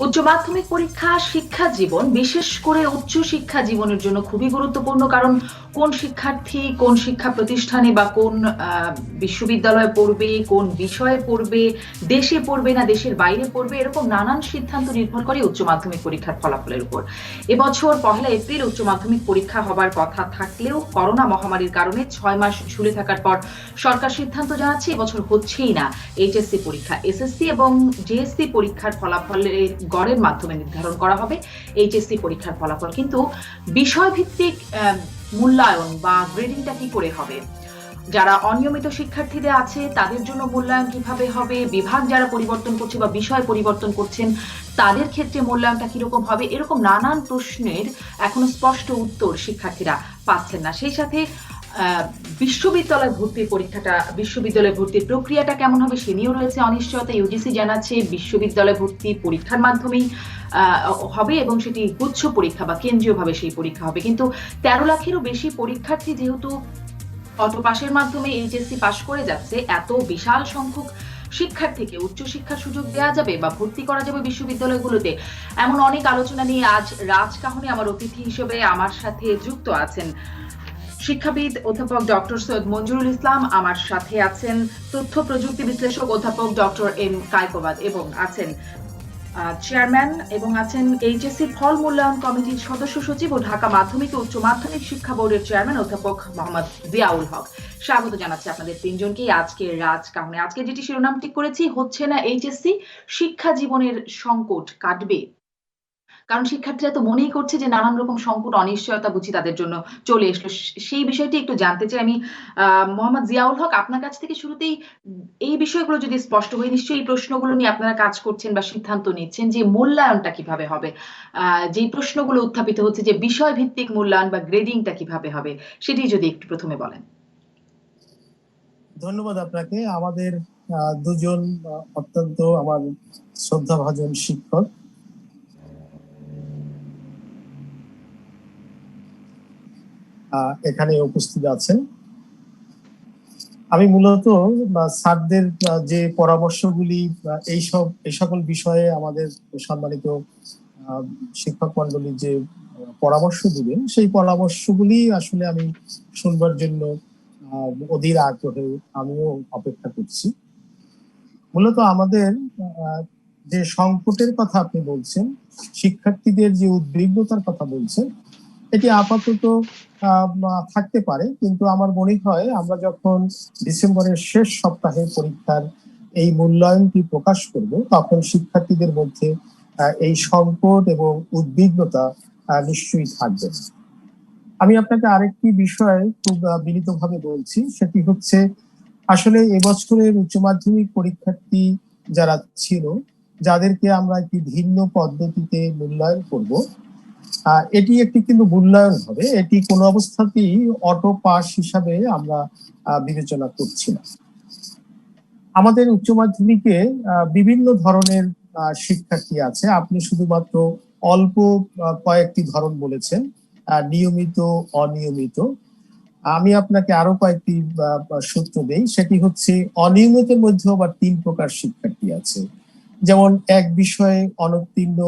উচ্চ মাধ্যমিক পরীক্ষা শিক্ষা জীবন, বিশেষ করে উচ্চ শিক্ষা জীবনের জন্য খুবই গুরুত্বপূর্ণ। কারণ কোন শিক্ষার্থী কোন শিক্ষা প্রতিষ্ঠানে বা কোন বিশ্ববিদ্যালয়ে পড়বে, কোন বিষয়ে পড়বে, দেশে পড়বে না দেশের বাইরে পড়বে, এরকম নানান সিদ্ধান্ত নির্ভর করে উচ্চ মাধ্যমিক পরীক্ষার ফলাফলের উপর। এবছর 1 এপ্রিল উচ্চ মাধ্যমিক পরীক্ষা হবার কথা থাকলেও করোনা মহামারীর কারণে 6 মাস ঝুলে থাকার পর সরকার সিদ্ধান্ত জানাচ্ছে এবছর হচ্ছেই না এইচএসসি পরীক্ষা। এসএসসি এবং জেএসসি পরীক্ষার ফলাফলের গড়ের মাধ্যমে নির্ধারণ করা হবে এইচএসসি পরীক্ষার ফলাফল। কিন্তু বিষয়ভিত্তিক মূল্যায়ন বা গ্রেডিংটা কি করে হবে, যারা অনিয়মিত শিক্ষার্থীদের আছে তাদের জন্য মূল্যায়ন কিভাবে হবে, বিভাগ যারা পরিবর্তন করছে বা বিষয় পরিবর্তন করছেন তাদের ক্ষেত্রে মূল্যায়নটা কিরকম হবে, এরকম নানান প্রশ্নের এখনো স্পষ্ট উত্তর শিক্ষার্থীরা পাচ্ছেন না। সেই সাথে বিশ্ববিদ্যালয় ভর্তির পরীক্ষাটা, বিশ্ববিদ্যালয় ভর্তির প্রক্রিয়াটা কেমন হবে সে নিয়েও রয়েছে অনিশ্চয়তা। ইউজিসি জানাচ্ছে বিশ্ববিদ্যালয় ভর্তি পরীক্ষার মাধ্যমেই হবে এবং সেটি গুচ্ছ পরীক্ষা বা কেন্দ্রীয়ভাবে সেই পরীক্ষা হবে। কিন্তু 13 লাখেরও বেশি পরীক্ষার্থী যেহেতু অটো পাসের মাধ্যমে এইচএসসি পাস করে যাচ্ছে, এত বিশাল সংখ্যক শিক্ষার্থীকে উচ্চশিক্ষার সুযোগ দেওয়া যাবে বা ভর্তি করা যাবে বিশ্ববিদ্যালয়গুলোতে, এমন অনেক আলোচনা নিয়ে আজ রাজকাহনে আমার অতিথি হিসেবে আমার সাথে যুক্ত আছেন শিক্ষাবিদ অধ্যাপক ডক্টর সৈয়দ মঞ্জুরুল ইসলাম, আমার সাথে আছেন তথ্য প্রযুক্তি বিশ্লেষক অধ্যাপক ডক্টর এম কায়কোবাদ, এবং আছেন চেয়ারম্যান এবং আছেন এইচএসসি ফল মূল্যায়ন কমিটির সদস্য সচিব ও ঢাকা মাধ্যমিক ও উচ্চ মাধ্যমিক শিক্ষা বোর্ডের চেয়ারম্যান অধ্যাপক মোহাম্মদ জিয়াউল হক। স্বাগত জানাচ্ছি আপনাদের তিনজনকেই আজকে রাজকাহনে। আজকে যেটি শিরোনাম ঠিক করেছি, হচ্ছে না এইচএসসি, শিক্ষা জীবনের সংকট কাটবে। কারণ শিক্ষার্থীরা তো মনেই করছে যে নানান রকম সংকট অনিশ্চয়তা বুঝি তাদের জন্য চলে এসলো। সেই বিষয়টি একটু জানতে চাই আমি মোহাম্মদ জিয়াউল হক, আপনার কাছ থেকে শুরুতেই এই বিষয়গুলো যদি স্পষ্ট হয়, নিশ্চয়ই এই প্রশ্নগুলো নিয়ে আপনারা কাজ করছেন বা সিদ্ধান্ত নিচ্ছেন যে মূল্যায়নটা কিভাবে হবে। যে প্রশ্নগুলো উত্থাপিত হচ্ছে যে বিষয় ভিত্তিক মূল্যায়ন বা গ্রেডিংটা কিভাবে হবে, সেটি যদি একটু প্রথমে বলেন। ধন্যবাদ আপনাকে। আমাদের দুজন অত্যন্ত আমার শ্রদ্ধাভাজন শিক্ষক এখানে উপস্থিত আছেন। আমি মূলত স্যারদের যে পরামর্শগুলি এই সকল বিষয়ে আমাদের সম্মানিত শিক্ষক মন্ডলী যে পরামর্শ দিবেন, সেই পরামর্শগুলি আসলে আমি শুনবার জন্য অধীর আগ্রহে আমিও অপেক্ষা করছি। মূলত আমাদের যে সংকটের কথা আপনি বলছেন, শিক্ষার্থীদের যে উদ্বিগ্নতার কথা বলছেন, এটি আপাতত থাকতে পারে, কিন্তু আমার মনে হয় আমরা যখন ডিসেম্বরের শেষ সপ্তাহে পরীক্ষার এই মূল্যায়নটি প্রকাশ করব, তখন শিক্ষার্থীদের মধ্যে এই সংকট এবং উদ্বিগ্নতা নিশ্চয়ই থাকবে। আমি আপনাকে আরেকটি বিষয় খুব বিনীতভাবে বলছি, সেটি হচ্ছে আসলে এবছরের উচ্চ মাধ্যমিক পরীক্ষার্থী যারা ছিল, যাদেরকে আমরা একটি ভিন্ন পদ্ধতিতে মূল্যায়ন করব, এটি একটি কিন্তু মূল্যায়ন হবে, এটি কোনো অবস্থাতেই অটো পাস হিসাবে আমরা বিবেচনা করছি না। আমাদের উচ্চ মাধ্যমিকে বিভিন্ন ধরনের শিক্ষার্থী আছে। আপনি শুধুমাত্র অল্প কয়েকটি ধরন বলেছেন, নিয়মিত, অনিয়মিত। আমি আপনাকে আরো কয়েকটি সূত্র দেই। সেটি হচ্ছে অনিয়মিতের মধ্যে আবার 3 প্রকার শিক্ষার্থী আছে। যেমন এক বিষয়ে অনুত্তীর্ণ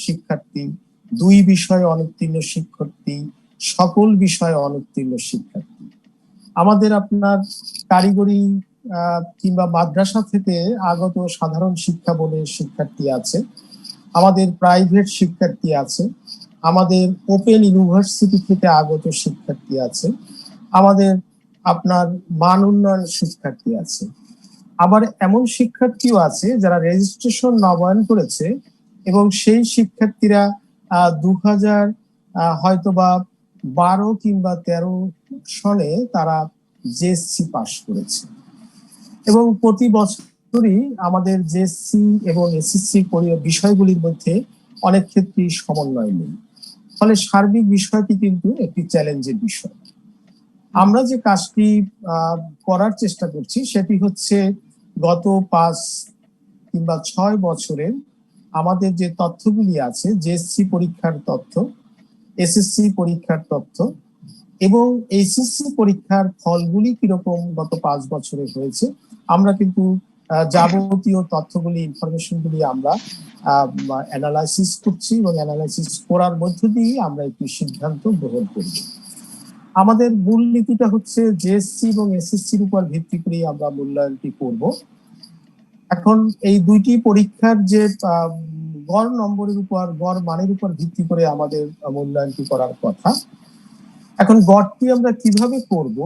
শিক্ষার্থী, 2 বিষয়ে অনুত্তীর্ণ শিক্ষার্থী, সকল বিষয়ে অনুত্তীর্ণ শিক্ষার্থী। আমাদের আপনার কারিগরি কিংবা মাদ্রাসা থেকে আগত সাধারণ শিক্ষা বোর্ডের শিক্ষার্থী আছে, আমাদের প্রাইভেট শিক্ষার্থী আছে, আমাদের ওপেন ইউনিভার্সিটি থেকে আগত শিক্ষার্থী আছে, আমাদের আপনার মান উন্নয়ন শিক্ষার্থী আছে। আবার এমন শিক্ষার্থীও আছে যারা রেজিস্ট্রেশন নবায়ন করেছে এবং সেই শিক্ষার্থীরা 2000 হয়তোবা 12 কিংবা 13 সনে তারা জেএসসি পাস করেছে। এবং প্রতি বছরই আমাদের জেএসসি এবং এসএসসি বিষয়গুলির মধ্যে অনেক ক্ষেত্রেই সমন্বয় নেই। ফলে সার্বিক বিষয়টি কিন্তু একটি চ্যালেঞ্জের বিষয়। আমরা যে কাজটি করার চেষ্টা করছি সেটি হচ্ছে গত 5 কিংবা 6 বছরের আমাদের যে তথ্যগুলি আছে, জেএসসি পরীক্ষার তথ্য, এসএসসি পরীক্ষার তথ্য এবং এইচএসসি পরীক্ষার ফলগুলি কিরকম গত 5 বছরে হয়েছে, আমরা কিন্তু যাবতীয় তথ্যগুলি ইনফরমেশনগুলি আমরা অ্যানালাইসিস করছি এবং অ্যানালাইসিস করার মধ্য দিয়ে আমরা একটি সিদ্ধান্ত গ্রহণ করব। আমাদের মূল নীতিটা হচ্ছে জেএসসি এবং এসএসসির উপর ভিত্তি করে আমরা মূল্যায়নটি করব। এখন এই দুইটি পরীক্ষার যে গড় নম্বরের উপর, গড় মানের উপর ভিত্তি করে আমাদের মূল্যায়নটি করার কথা। এখন গড়টি আমরা কিভাবে করব,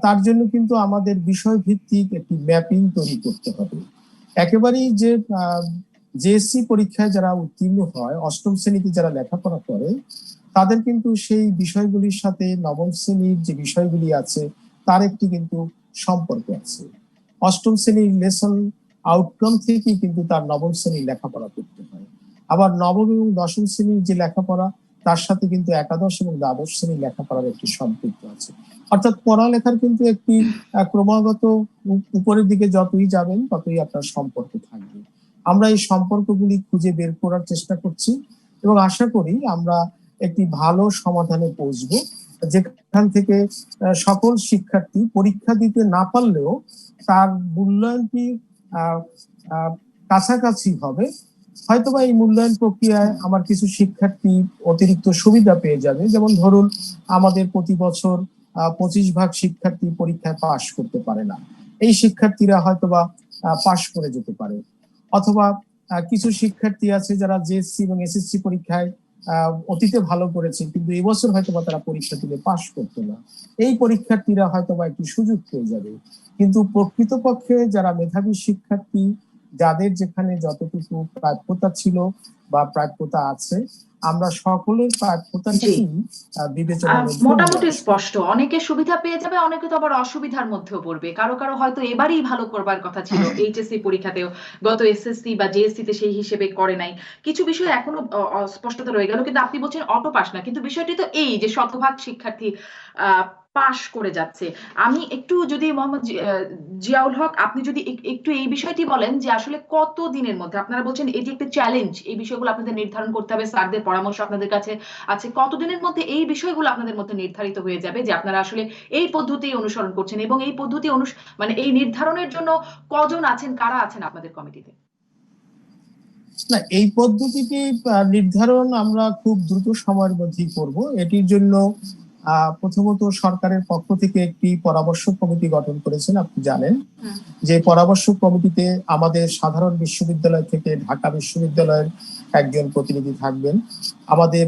তার জন্য কিন্তু আমাদের বিষয় ভিত্তিক একটি ম্যাপিং তৈরি করতে হবে। একেবারেই যে জেএসসি পরীক্ষায় যারা উত্তীর্ণ হয়, অষ্টম শ্রেণীতে যারা লেখাপড়া করে, তাদের কিন্তু সেই বিষয়গুলির সাথে নবম শ্রেণীর যে বিষয়গুলি আছে তার একটি কিন্তু সম্পর্ক আছে। অষ্টম শ্রেণীর লেসন আউটকাম থেকে কিন্তু তার নবম শ্রেণীর লেখাপড়া করতে হয়। আবার নবম এবং দশম শ্রেণীর যে লেখাপড়া তার সাথে কিন্তু একাদশ এবং দ্বাদশ শ্রেণীর লেখাপড়ার একটি সম্পৃক্ত আছে। অর্থাৎ পড়ালেখার কিন্তু একটি ক্রমাগত উপরের দিকে যতই যাবেন ততই আপনার সম্পর্ক থাকবে। আমরা এই সম্পর্কগুলি খুঁজে বের করার চেষ্টা করছি এবং আশা করি আমরা একটি ভালো সমাধানে পৌঁছবো, যেখান থেকে সকল শিক্ষার্থী পরীক্ষা দিতে না পারলেও তার মূল্যায়নটি কাছাকাছি হবে। হয়তোবা এই মূল্যায়ন প্রক্রিয়ায় আমার কিছু শিক্ষার্থী অতিরিক্ত সুবিধা পেয়ে যাবে। যেমন ধরুন, আমাদের প্রতি বছর 25% শিক্ষার্থী পরীক্ষায় পাশ করতে পারে না, এই শিক্ষার্থীরা হয়তোবা পাশ করে যেতে পারে। অথবা কিছু শিক্ষার্থী আছে যারা জেএসসি এবং এসএসসি পরীক্ষায় অতীতে ভালো করেছে, কিন্তু এবছর হয়তোবা তারা পরীক্ষা দিলে পাশ করতো না, এই পরীক্ষার্থীরা হয়তোবা একটি সুযোগ পেয়ে যাবে। কিন্তু প্রকৃতপক্ষে যারা মেধাবী শিক্ষার্থী, যাদের যেখানে যতটুকু প্রাপ্যতা ছিল বা প্রাপ্যতা আছে, আমরা সকলের প্রাপ্যতাটাই বিবেচনা মোটামুটি স্পষ্ট। অনেকে সুবিধা পেয়ে যাবে, অনেকে তো আবার অসুবিধার মধ্যেও পড়বে। কারো কারো হয়তো এবারই ভালো করবার কথা ছিল, এইচএসসি পরীক্ষাতেও গত এসএসসি বা জেএসসি তে সেই হিসেবে করে নাই। কিছু বিষয় এখনো অস্পষ্টতা রয়ে গেল, কিন্তু আপনি বলছেন অটো পাস না, কিন্তু বিষয়টি তো এই যে শতভাগ শিক্ষার্থী পাশ করে যাচ্ছে। আমি একটু যদি মোহাম্মদ জিয়াউল হক, আপনি যদি একটু এই বিষয়টি বলেন যে আসলে কত দিনের মধ্যে, আপনারা বলছেন এটি একটা চ্যালেঞ্জ, এই বিষয়গুলো আপনাদের নির্ধারণ করতে হবে, স্যারদের পরামর্শ আপনাদের কাছে আছে, কতদিনের মধ্যে এই বিষয়গুলো আপনাদের মধ্যে নির্ধারিত হয়ে যাবে যে আপনারা আসলে এই পদ্ধতি অনুসরণ করছেন, এবং এই পদ্ধতি মানে এই নির্ধারণের জন্য কজন আছেন, কারা আছেন আপনাদের কমিটিতে? না, এই পদ্ধতিটি নির্ধারণ আমরা খুব দ্রুত সময়ের মধ্যেই করব। এটির জন্য প্রথমত সরকারের পক্ষ থেকে একটি পরামর্শক কমিটি গঠন করেছেন, আপনি জানেন। যে পরামর্শক কমিটিতে আমাদের সাধারণ বিশ্ববিদ্যালয় থেকে ঢাকা বিশ্ববিদ্যালয়ের একজন প্রতিনিধি থাকবেন, আমাদের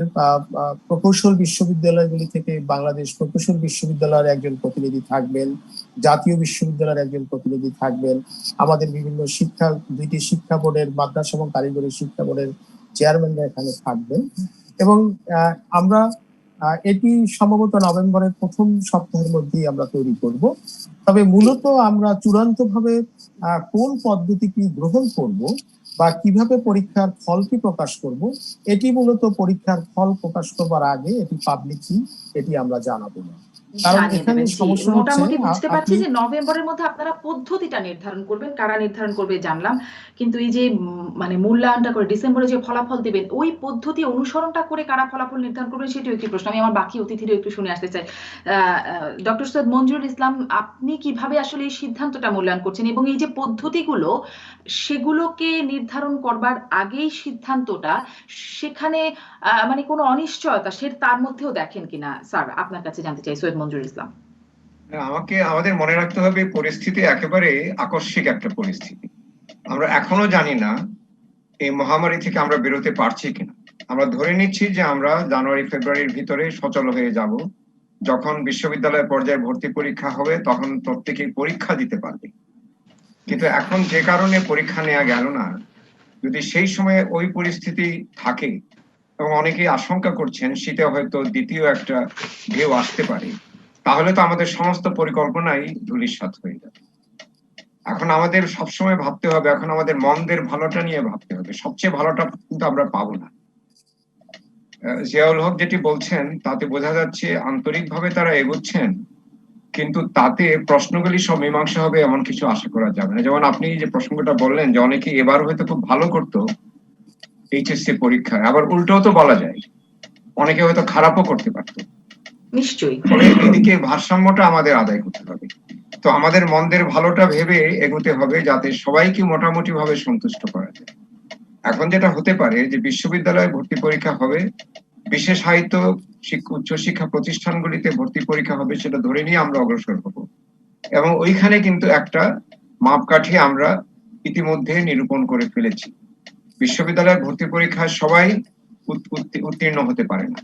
প্রকৌশল বিশ্ববিদ্যালয়গুলি থেকে বাংলাদেশ প্রকৌশল বিশ্ববিদ্যালয়ের একজন প্রতিনিধি থাকবেন, জাতীয় বিশ্ববিদ্যালয়ের একজন প্রতিনিধি থাকবেন, আমাদের বিভিন্ন দুইটি শিক্ষা বোর্ডের, মাদ্রাসা এবং কারিগরি শিক্ষা বোর্ডের চেয়ারম্যানরা এখানে থাকবেন। এবং আমরা এটি সম্ভবত নভেম্বরের প্রথম সপ্তাহের মধ্যেই আমরা তৈরি করব। তবে মূলত আমরা চূড়ান্তভাবে কোন পদ্ধতিটি গ্রহণ করব বা কিভাবে পরীক্ষার ফলটি প্রকাশ করব, এটি মূলত পরীক্ষার ফল প্রকাশ করবার আগে এটি পাবলিকলি এটি আমরা জানাবো না। কারণ এখানে সমস্যা হচ্ছে, মোটামুটি বুঝতে পারছি যে নভেম্বরের মধ্যে আপনারা পদ্ধতিটা নির্ধারণ করবেন, কারা নির্ধারণ করবে জানলাম, কিন্তু এই যে মানে মূল্যায়নটা করে ডিসেম্বরে যে ফলাফল দিবেন, ওই পদ্ধতি অনুসরণটা করে কারা ফলাফল নির্ধারণ করবেন সেটাও একটি প্রশ্ন। আমি আমার বাকি অতিথিরও একটু শুনে আসতে চাই। ডক্টর সৈয়দ মঞ্জুরুল ইসলাম, আপনি কিভাবে আসলে এই সিদ্ধান্তটা মূল্যায়ন করছেন, এবং এই যে পদ্ধতিগুলো সেগুলোকে নির্ধারণ করবার আগেই সিদ্ধান্তটা, সেখানে মানে কোনো অনিশ্চয়তা তার মধ্যেও দেখেন কিনা স্যার, আপনার কাছে জানতে চাই সৈয়দ মঞ্জুরুল ইসলাম। আমাদের মনে রাখতে হবে পরিস্থিতি একেবারে আকস্মিক একটা পরিস্থিতি। আমরা এখনো জানি না এই মহামারী থেকে আমরা বেরোতে পারছি কিনা। আমরা ধরে নিচ্ছি যে আমরা জানুয়ারি ফেব্রুয়ারির ভিতরে সচল হয়ে যাব। যখন বিশ্ববিদ্যালয় পর্যায়ে ভর্তি পরীক্ষা হবে তখন প্রত্যেকেই পরীক্ষা দিতে পারবে। কিন্তু এখন যে কারণে পরীক্ষা নেওয়া গেল না, যদি সেই সময়ে ওই পরিস্থিতি থাকে, এবং অনেকেই আশঙ্কা করছেন শীতে হয়তো দ্বিতীয় একটা ঢেউ আসতে পারে, তাহলে তো আমাদের সমস্ত পরিকল্পনাই ধূলিসাৎ হয়ে যাবে। এখন আমাদের সবসময় ভাবতে হবে, এখন আমাদের মনদের ভালোটা নিয়ে ভাবতে হবে। সবচেয়ে ভালোটা কিন্তু আমরা পাবো না। জিয়াউল হক যেটি বলছেন তাতে বোঝা যাচ্ছে আন্তরিকভাবে তারা এগোচ্ছেন, কিন্তু তাতে প্রশ্নগুলি সব মীমাংসা হবে এমন কিছু আশা করা যাবে না। যেমন আপনি যে প্রসঙ্গটা বললেন যে অনেকে এবার হয়তো খুব ভালো করতো এইচএসসি পরীক্ষায়, আবার উল্টোও তো বলা যায় অনেকে হয়তো খারাপও করতে পারতো। নিশ্চয়ই। এদিকে ভারসাম্যটা আমাদের আদায় করতে হবে। তো আমাদের মন্দের ভালোটা ভেবে এগোতে হবে যাতে সবাইকে মোটামুটি ভাবে সন্তুষ্ট করা যায়। এখন যেটা হতে পারে যে বিশ্ববিদ্যালয়ে ভর্তি পরীক্ষা হবে, বিশেষায়িত উচ্চশিক্ষা প্রতিষ্ঠানগুলিতে ভর্তি পরীক্ষা হবে, সেটা ধরে নিয়ে আমরা অগ্রসর হব এবং ওইখানে কিন্তু একটা মাপকাঠি আমরা ইতিমধ্যে নিরূপণ করে ফেলেছি। বিশ্ববিদ্যালয়ের ভর্তি পরীক্ষায় সবাই উত্তীর্ণ হতে পারে না,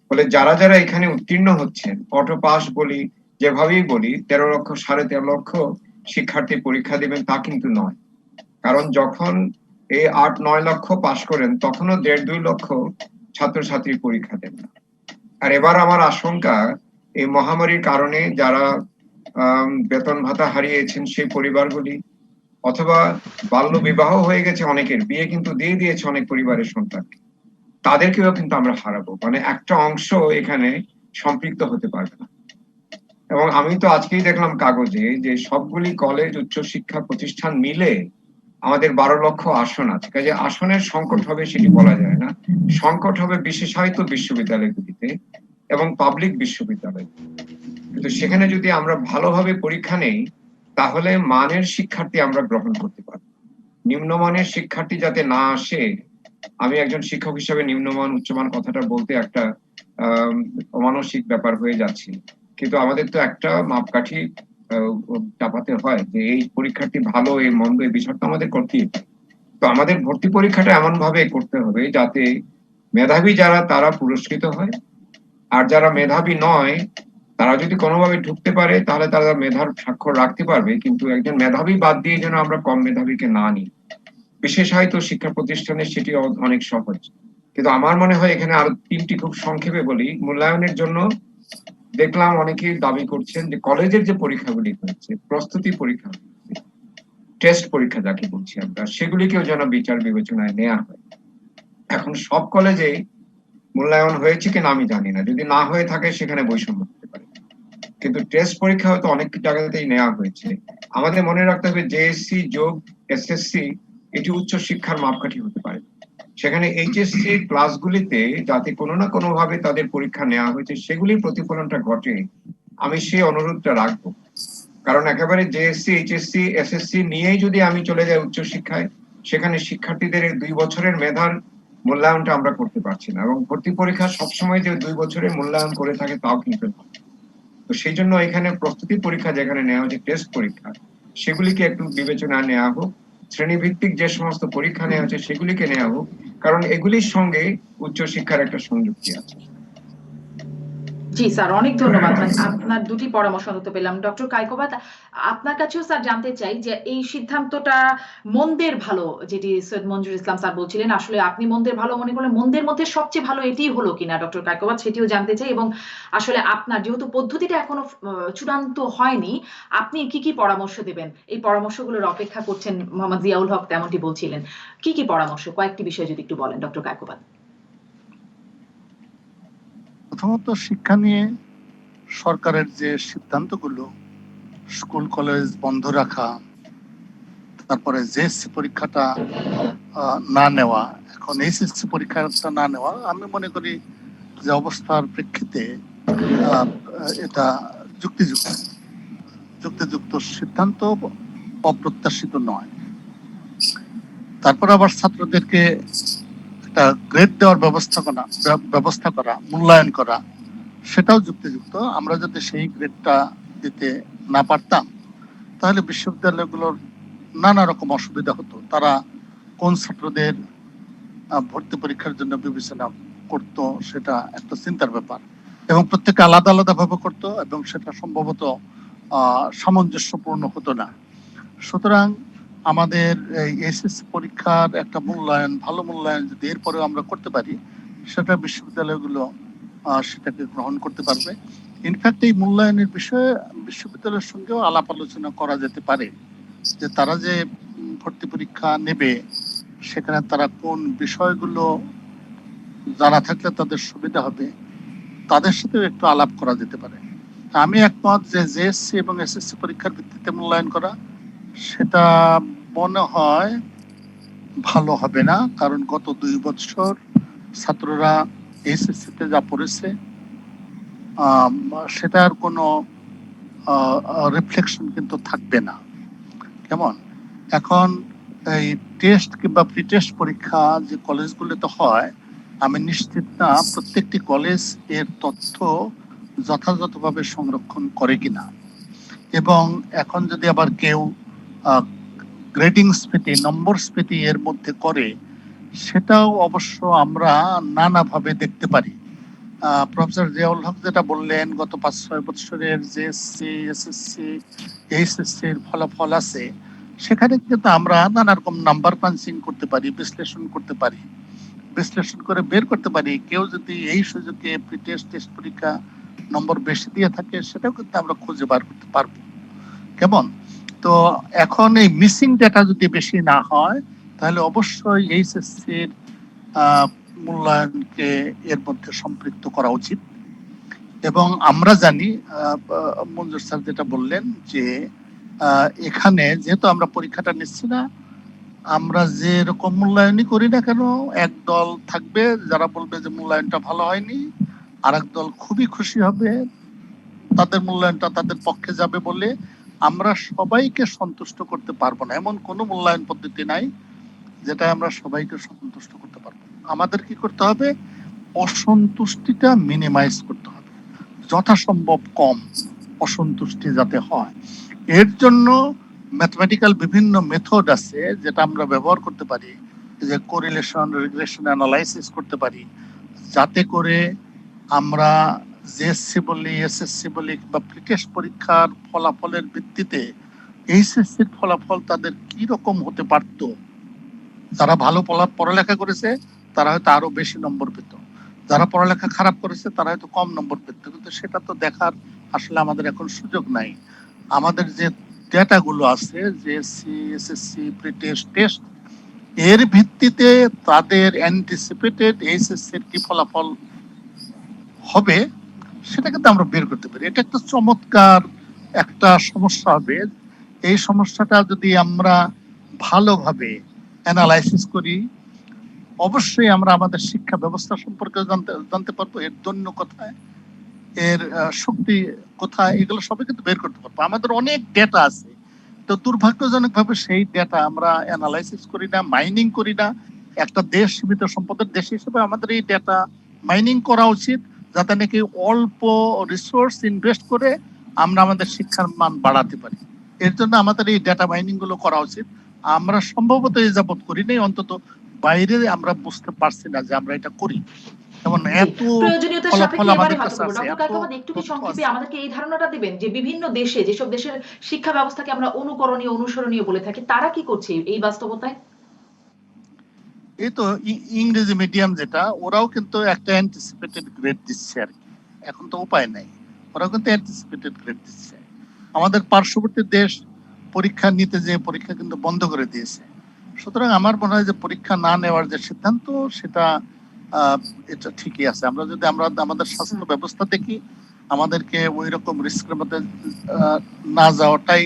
ফলে যারা যারা এখানে উত্তীর্ণ হচ্ছেন, অটো পাস বলি যেভাবেই বলি, 13 লক্ষ 13.5 লক্ষ শিক্ষার্থী পরীক্ষা দিবেন তা কিন্তু নয়। কারণ যখন এই 8-9 লক্ষ পাস করেন তখনও 1.5-2 লক্ষ ছাত্রছাত্রী পরীক্ষা দেন না। আর এবার আমার আশঙ্কা, এই মহামারীর কারণে যারা বেতন ভাতা হারিয়েছেন সেই পরিবারগুলি, অথবা বাল্য বিবাহ হয়ে গেছে অনেকের, বিয়ে কিন্তু দিয়ে দিয়েছে অনেক পরিবারের সন্তান, তাদেরকেও কিন্তু আমরা হারাবো। মানে একটা অংশ এখানে সম্পৃক্ত হতে পারবে না। এবং আমি তো আজকেই দেখলাম কাগজে যে সবগুলি কলেজ উচ্চশিক্ষা প্রতিষ্ঠান মিলে আমাদের 12 লক্ষ আসন আছে। কাজে আসনের সংকট হবে সেটি বলা যায় না, সংকট হবে বিশেষায়িত বিশ্ববিদ্যালয়গুলিতে এবং পাবলিক বিশ্ববিদ্যালয়। কিন্তু সেখানে যদি আমরা ভালোভাবে পরীক্ষা নেই তাহলে মানের শিক্ষার্থী আমরা গ্রহণ করতে পারব। নিম্নমানের শিক্ষার্থী যাতে না আসে, আমি একজন শিক্ষক হিসেবে নিম্নমান উচ্চমান কথাটা বলতে একটা অমানসিক ব্যাপার হয়ে যাচ্ছে, কিন্তু আমাদের তো একটা মাপকাঠি চাপাতে হয় যে এই পরীক্ষার্থী ভালো এই মন্দ এই বিষয়টা আমাদের করতেই হবে। তো আমাদের ভর্তি পরীক্ষাটা এমন ভাবে করতে হবে যাতে মেধাবী যারা তারা পুরস্কৃত হয়, আর যারা মেধাবী নয় তারা যদি কোনোভাবে ঢুকতে পারে তাহলে তারা মেধার স্বাক্ষর রাখতে পারবে, কিন্তু একজন মেধাবী বাদ দিয়ে যেন আমরা কম মেধাবীকে না নিই। বিশেষায়িত শিক্ষা প্রতিষ্ঠানে সেটি অনেক সহজ, কিন্তু আমার মনে হয় এখানে আরো 3টি খুব সংক্ষেপে বলি। মূল্যায়নের জন্য দেখলাম অনেকেই দাবি করছেন যে কলেজের যে পরীক্ষাগুলি হয়েছে, প্রস্তুতি পরীক্ষা, টেস্ট পরীক্ষা যাকে বলছি আমরা, সেগুলিকেও যেন বিচার বিবেচনায় নেওয়া হয়। এখন সব কলেজে মূল্যায়ন হয়েছে কিনা আমি জানি না, যদি না হয়ে থাকে সেখানে বৈষম্য হতে পারে, কিন্তু টেস্ট পরীক্ষা হয়তো অনেক জায়গাতেই নেওয়া হয়েছে। আমাদের মনে রাখতে হবে জেএসসি যোগ এসএসসি এটি উচ্চ শিক্ষার মাপকাঠি হতে পারে। সেখানে এইচএসসি ক্লাসগুলিতে যাতে কোনো না কোনো ভাবে তাদের পরীক্ষা নেওয়া হয়েছে সেগুলির প্রতিফলনটা ঘটে, আমি সেই অনুরোধটা রাখবো। কারণ একেবারে জেএসসি এইচএসসি এসএসসি নিয়েই যদি আমি চলে যাই উচ্চশিক্ষায়, সেখানে শিক্ষার্থীদের 2 বছরের মেধার মূল্যায়নটা আমরা করতে পারছি না, এবং ভর্তি পরীক্ষা সবসময় যে 2 বছরের মূল্যায়ন করে থাকে তাও কিন্তু। তো সেই জন্য এখানে প্রস্তুতি পরীক্ষা যেখানে নেওয়া হচ্ছে টেস্ট পরীক্ষা, সেগুলিকে একটু বিবেচনায় নেওয়া হোক। শ্রেণীভিত্তিক যে সমস্ত পরীক্ষা নেওয়া হচ্ছে সেগুলিকে নেওয়া হোক, কারণ এগুলির সঙ্গে উচ্চশিক্ষার একটা সংযুক্তি আছে। জি স্যার, অনেক ধন্যবাদ। আপনার দুটি পরামর্শ অন্তত পেলাম। ডক্টর কায়কোবাদ, আপনার কাছেও স্যার জানতে চাই যে এই সিদ্ধান্তটা মন্দের ভালো, যেটি সৈয়দ মঞ্জুর ইসলাম স্যার বলছিলেন, আসলে আপনি মন্দের ভালো মনে করলেন, মন্দের মধ্যে সবচেয়ে ভালো এটিই হলো কিনা ডক্টর কায়কোবাদ, সেটিও জানতে চাই। এবং আসলে আপনার যেহেতু পদ্ধতিটা এখনো চূড়ান্ত হয়নি, আপনি কি কি পরামর্শ দেবেন? এই পরামর্শগুলোর অপেক্ষা করছেন মোহাম্মদ জিয়াউল হক তেমনটি বলছিলেন। কি কি পরামর্শ, কয়েকটি বিষয় যদি একটু বলেন ডক্টর কায়কোবাদ। প্রথমত শিক্ষা নিয়ে সরকারের যে সিদ্ধান্তগুলো, স্কুল কলেজ বন্ধ রাখা, তারপরে জেএসসি পরীক্ষাটা না নেওয়া, এখন এইচএসসি পরীক্ষাটা না নেওয়া, আমি মনে করি যে অবস্থার প্রেক্ষিতে এটা যুক্তিযুক্ত সিদ্ধান্ত, অপ্রত্যাশিত নয়। তারপর আবার ছাত্রদেরকে একটা গ্রেড দেওয়ার ব্যবস্থা করা, মূল্যায়ন করা, সেটাও যুক্তিযুক্ত। আমরা যদি সেই গ্রেডটা দিতে না পারতাম তাহলে বিশ্ববিদ্যালয়গুলোর নানা রকম অসুবিধা হতো। তারা কোন ছাত্রদের ভর্তি পরীক্ষার জন্য বিবেচনা করতো সেটা একটা চিন্তার ব্যাপার, এবং প্রত্যেকে আলাদা আলাদা ভাবে করতো, এবং সেটা সম্ভবত সামঞ্জস্যপূর্ণ হতো না। সুতরাং আমাদের এই এসএসসি পরীক্ষার একটা মূল্যায়ন, ভালো মূল্যায়ন যদি এরপরেও আমরা করতে পারি, সেটা বিশ্ববিদ্যালয়গুলো সেটাকে গ্রহণ করতে পারবে। ইনফ্যাক্ট এই মূল্যায়নের বিষয়ে বিশ্ববিদ্যালয়ের সঙ্গেও আলাপ আলোচনা করা যেতে পারে, যে তারা যে ভর্তি পরীক্ষা নেবে সেখানে তারা কোন বিষয়গুলো জানা থাকলে তাদের সুবিধা হবে, তাদের সাথেও একটু আলাপ করা যেতে পারে। আমি একমত যে জেএসসি এবং এসএসসি পরীক্ষার ভিত্তিতে মূল্যায়ন করা সেটা মনে হয় ভালো হবে না, কারণ গত 2 বছর ছাত্ররা এসএসসিতে যা পড়েছে সেটার কোনো রিফ্লেকশন কিন্তু থাকবে না। কেমন এখন এই টেস্ট কিংবা প্রি টেস্ট পরীক্ষা যে কলেজগুলোতে হয়, আমি নিশ্চিত না প্রত্যেকটি কলেজ এর তথ্য যথাযথভাবে সংরক্ষণ করে কিনা। এবং এখন যদি আবার কেউ গ্রেডিং স্মৃতি, নম্বর স্মৃতি এর মধ্যে করে, সেটাও অবশ্য আমরা নানাভাবে দেখতে পারি। প্রফেসর জিয়াউল হক যেটা বললেন, গত 5-6 বছরের যে এসএসসি এইচএসসির ফলাফল আছে, সেখানে কিন্তু আমরা নানা রকম নাম্বার পাঞ্চিং করতে পারি, বিশ্লেষণ করতে পারি, বিশ্লেষণ করে বের করতে পারি কেউ যদি এই সুযোগে প্রি টেস্ট টেস্ট পরীক্ষা নম্বর বেশি দিয়ে থাকে, সেটাও কিন্তু আমরা খুঁজে বার করতে পারবো। কেমন তো এখন এই মিসিং ডেটা যদি বেশি না হয়, তাহলে অবশ্যই এইচএসসির মূল্যায়নকে এর মধ্যে সম্পৃক্ত করা উচিত। এবং আমরা জানি মঞ্জুর স্যার যেটা বললেন যে এখানে যেহেতু আমরা পরীক্ষাটা নিচ্ছি না, আমরা যে রকম মূল্যায়নই করি না কেন, এক দল থাকবে যারা বলবে যে মূল্যায়নটা ভালো হয়নি, আর এক দল খুবই খুশি হবে, তাদের মূল্যায়নটা তাদের পক্ষে যাবে বলে। আমরা সবাইকে সন্তুষ্ট করতে পারবো না, এমন কোনো মূল্যায়ন পদ্ধতি নাই যেটা আমরা সবাইকে সন্তুষ্ট করতে পারবো। আমাদের কি করতে হবে, অসন্তুষ্টিটা মিনিমাইজ করতে হবে, যথাসম্ভব কম অসন্তুষ্টি যাতে হয়। এর জন্য ম্যাথমেটিক্যাল বিভিন্ন মেথড আছে যেটা আমরা ব্যবহার করতে পারি, যে কোরিলেশন, রিগ্রেশন অ্যানালাইসিস করতে পারি, যাতে করে আমরা জেএসসি বলি, এসএসসি বলি বা প্রি টেস্ট পরীক্ষার ফলাফলের ভিত্তিতে এইচএসসির ফলাফল তাদের কি রকম হতে পারতো। যারা ভালো পড়ালেখা করেছে তারা হয়তো আরো বেশি নম্বর পেত, যারা পড়ালেখা খারাপ করেছে তারা হয়তো কম নম্বর পেত, কিন্তু সেটা তো দেখার আসলে আমাদের এখন সুযোগ নাই। আমাদের যে ডেটা গুলো আছে, JSC, SSC, pre test, test, এর ভিত্তিতে তাদের অ্যান্টিসিপেটেড এইচএসসি এর কি ফলাফল হবে সেটা কিন্তু আমরা বের করতে পারি। এটা একটা চমৎকার একটা সমস্যা হবে। এই সমস্যাটা যদি আমরা ভালোভাবে অ্যানালাইসিস করি, অবশ্যই আমরা আমাদের শিক্ষা ব্যবস্থা সম্পর্কে জানতে পারবো, এর দৈন্য কোথায়, এর শক্তি কোথায়, এগুলো সবই কিন্তু বের করতে পারবো। আমাদের অনেক ডেটা আছে, তো দুর্ভাগ্যজনক ভাবে সেই ডেটা আমরা অ্যানালাইসিস করি না, মাইনিং করি না। একটা দেশ সীমিত সম্পদের দেশ হিসেবে আমাদের এই ডেটা মাইনিং করা উচিত, যাতে নাকি অল্প রিসোর্স ইনভেস্ট করে আমরা আমাদের শিক্ষার মান বাড়াতে পারি। এর জন্য আমাদের এই ডেটা মাইনিং গুলো করা উচিত। আমরা সম্ভবত এই যাবৎ করি নাই, অন্তত বাইরে আমরা বুঝতে পারছি না যে আমরা এটা করি। যেমন এত প্রয়োজনীয়তার ফলাফল সাপেক্ষে এবারে আমাদের হয়তো কাছে করবো। আছে, ডক্টর এত কায়কোবাদ একটু কি তথ্য সংক্ষেপে আছে। আমাদেরকে এই ধারণাটা দিবেন যে বিভিন্ন দেশে, যেসব দেশের শিক্ষা ব্যবস্থাকে আমরা অনুকরণীয়, অনুসরণীয় বলে থাকি, তারা কি করছে এই বাস্তবতায়? এই তো ইংরেজি মিডিয়াম যেটা, ওরাও কিন্তু একটা অ্যান্টিসিপেটেড গ্রেড দিচ্ছে আর কি। এখন তো উপায় নাই, ওরাও কিন্তু অ্যান্টিসিপেটেড গ্রেড দিচ্ছে। আমাদের পার্শ্ববর্তী দেশ পরীক্ষা নিতে যে পরীক্ষা কিন্তু বন্ধ করে দিয়েছে। সুতরাং আমার মনে হয় যে পরীক্ষা না নেওয়ার যে সিদ্ধান্ত, সেটা এটা ঠিকই আছে। আমরা যদি আমাদের স্বাস্থ্য ব্যবস্থা দেখি, আমাদেরকে ওই রকম রিস্কের মধ্যে না যাওয়াটাই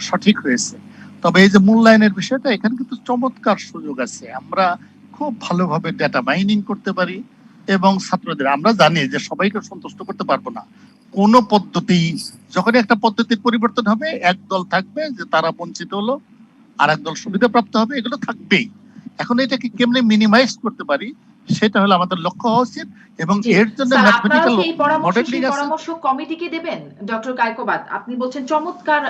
সঠিক হয়েছে। তবে এই যে মূল্যায়নের বিষয়টা, এখানে কিন্তু চমৎকার সুযোগ আছে। আমরা খুব ভালোভাবে ডেটা মাইনিং করতে পারি এবং ছাত্রদের, আমরা জানি যে সবাইকে সন্তুষ্ট করতে পারবো না। কোন পদ্ধতি, যখন একটা পদ্ধতির পরিবর্তন হবে, একদল থাকবে যে তারা বঞ্চিত হলো, আর একদল সুবিধাপ্রাপ্ত হবে, এগুলো থাকবেই। এখন এটাকে কেমনে মিনিমাইজ করতে পারি, সেটা হলো আমাদের লক্ষ্য হওয়া উচিত। এবং এর জন্য স্যার, আপনারাও ম্যাথমেটিক্যাল কি এই পরামর্শ মডেলিং সেই আছে। পরামর্শ কমিটিকে দেবেন? ডক্টর কায়কোবাদ, আপনি বলছেন চমৎকার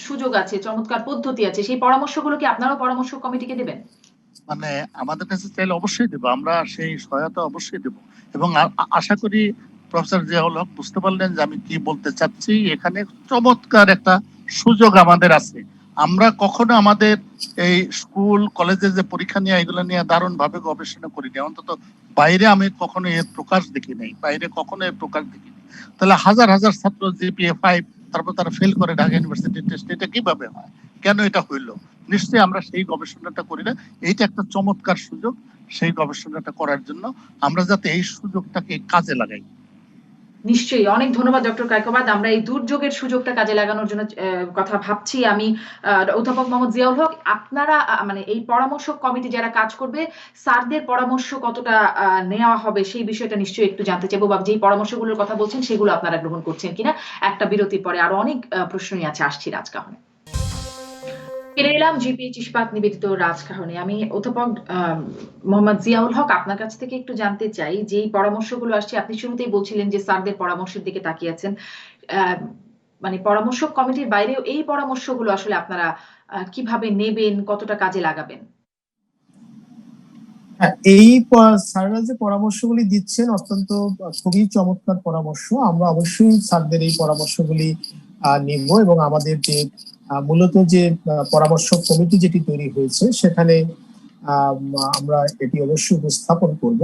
সুযোগ আছে, চমৎকার পদ্ধতি আছে, সেই পরামর্শগুলো কি আপনারাও পরামর্শ কমিটিকে দেবেন? মানে আমাদের কাছে চাইলে অবশ্যই দেবো, আমরা সেই সহায়তা অবশ্যই দেবো। এবং আশা করি প্রফেসর জিয়াউল হক বুঝতে পারলেন যে আমি কি বলতে চাচ্ছি। এখানে চমৎকার একটা সুযোগ আমাদের আছে। আমরা কখনো আমাদের এই স্কুল কলেজে যে পরীক্ষা নিয়ে, এগুলো নিয়ে দারুণ ভাবে গবেষণা করিনি, অন্তত বাইরে আমি কখনো এর প্রকাশ দেখি নাই, বাইরে কখনো এর প্রকাশ দেখিনি। তাহলে হাজার হাজার ছাত্র জিপিএ 5, তারপর তারা ফেল করে ঢাকা ইউনিভার্সিটি টেস্ট, এটা কিভাবে হয়, কেন এটা হইলো? নিশ্চয়ই আমরা সেই গবেষণাটা করি না। এইটা একটা চমৎকার সুযোগ সেই গবেষণাটা করার জন্য, আমরা যাতে এই সুযোগটাকে কাজে লাগাই। নিশ্চয়ই, অনেক ধন্যবাদ ডক্টর কায়কোবাদ। আমরা এই দুর্যোগের সুযোগটা কাজে লাগানোর জন্য কথা ভাবছি। আমি অধ্যাপক মোহাম্মদ জিয়াউল হক, আপনারা মানে এই পরামর্শ কমিটি যারা কাজ করবে, স্যারদের পরামর্শ কতটা নেওয়া হবে সেই বিষয়টা নিশ্চয়ই একটু জানতে চাইবো, বা যেই পরামর্শগুলোর কথা বলছেন সেগুলো আপনারা গ্রহণ করছেন কিনা। একটা বিরতির পরে আরো অনেক প্রশ্নই আছে, আসছি রাজকাহনে। ফিরে এলাম জিপিএইচ ইস্পাত নিবেদিত রাজকাহনে। আমি অধ্যাপক মোহাম্মদ জিয়াউল হক, আপনার কাছ থেকে একটু জানতে চাই যে এই পরামর্শগুলো আসছে, আপনি শুরুতেই বলছিলেন যে স্যারদের পরামর্শের দিকে তাকিয়ে আছেন, আহ, মানে পরামর্শ কমিটির বাইরেও এই পরামর্শগুলো আসলে আপনারা কিভাবে নেবেন, কতটা কাজে লাগাবেন? হ্যাঁ, স্যাররা যে পরামর্শগুলি দিচ্ছেন অত্যন্ত খুবই চমৎকার পরামর্শ। আমরা অবশ্যই স্যারদের এই পরামর্শগুলি নিব এবং আমাদের যে মূলত যে পরামর্শ কমিটি যেটি তৈরি হয়েছে সেখানে আমরা এটি অবশ্যই উপস্থাপন করব।